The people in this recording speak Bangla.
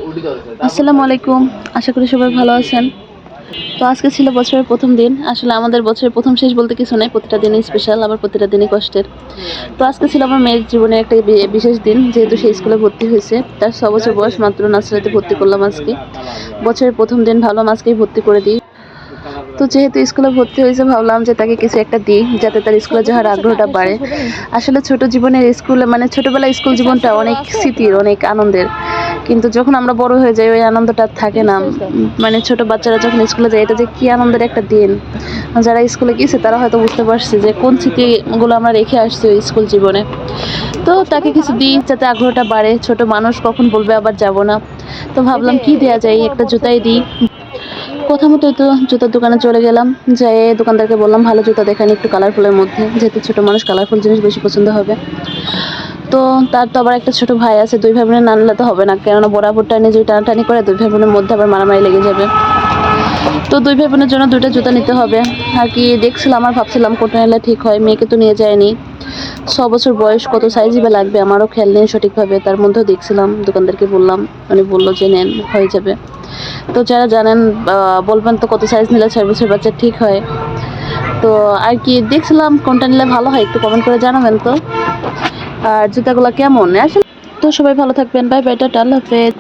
আসসালামু আলাইকুম, আশা করি সবাই ভালো আছেন। তো আজকে ছিল বছরের প্রথম দিন। আসলে আমাদের বছরের প্রথম শেষ বলতে কিছু নাই, প্রতিটা দিনই স্পেশাল, আবার প্রতিটা দিনই কষ্টের। তো আজকে ছিল আমার মেয়ের জীবনের একটা বিশেষ দিন, যেহেতু সে স্কুলে ভর্তি হয়েছে। তার 6 বছর বয়স, মাত্র নার্সারিতে ভর্তি করলাম আজকে। বছরের প্রথম দিন ভাবলাম আজকেই ভর্তি করে দিই। তো যেহেতু স্কুলে ভর্তি হয়েছে, ভাবলাম যে তাকে কিছু একটা দিই, যাতে তার স্কুলে যাওয়ার আগ্রহটা বাড়ে। আসলে ছোট জীবনের স্কুলে, মানে ছোটবেলায় স্কুল জীবনটা অনেক স্মৃতির, অনেক আনন্দের। কিন্তু যখন আমরা বড় হয়ে যাই, ওই আনন্দটা থাকে না। মানে ছোট বাচ্চারা যখন স্কুলে যায়, এটা যে কি আনন্দের একটা দিন। যারা স্কুলে গিয়েছে তারা হয়তো বুঝতে পারছে যে কোন স্মৃতিগুলো আমরা রেখে আসছি ওই স্কুল জীবনে। তো তাকে কিছু দিই যাতে আগ্রহটা বাড়ে। ছোট মানুষ কখন বলবে আবার যাব না। তো ভাবলাম কি দেওয়া যায়, একটা জুতাই দিই। কথা মতো তো জুতার দোকানে চলে গেলাম। যাই দোকানদারকে বললাম ভালো জুতা দেখান একটু কালারফুলের মধ্যে, যেহেতু ছোট মানুষ কালারফুল জিনিস বেশি পছন্দ হবে। তো তার তো আবার একটা ছোট ভাই আছে, 2 ভাই বোনের না নিলে তো হবে না, কেননা বরাবর টানে যদি টানাটানি করে 2 ভাই বোনের মধ্যে আবার মারামারি লেগে যাবে। তো 2 ভাই বোনের জন্য 2টা জুতা নিতে হবে আর কি। দেখছিলাম আর ভাবছিলাম কোনটা নিলে ঠিক হয়। মেয়েকে তো নিয়ে যায়নি, 6 বছর বয়স, কত সাইজই বা লাগবে আমারও খেয়াল নেই সঠিকভাবে। তার মধ্যেও দেখছিলাম, দোকানদারকে বললাম, উনি বললো যে নেন, হয়ে যাবে। তো যারা জানেন বলবেন তো কত সাইজ নিলে 6 বছর বাচ্চা ঠিক হয়। তো আর কি দেখছিলাম কোনটা নিলে ভালো হয়, একটু কমেন্ট করে জানাবেন তো। আর জুতাগুলো কেমন আসলে। তো সবাই ভালো থাকবেন, বাই বাই, টাটা, আল্লাহ হাফেজ।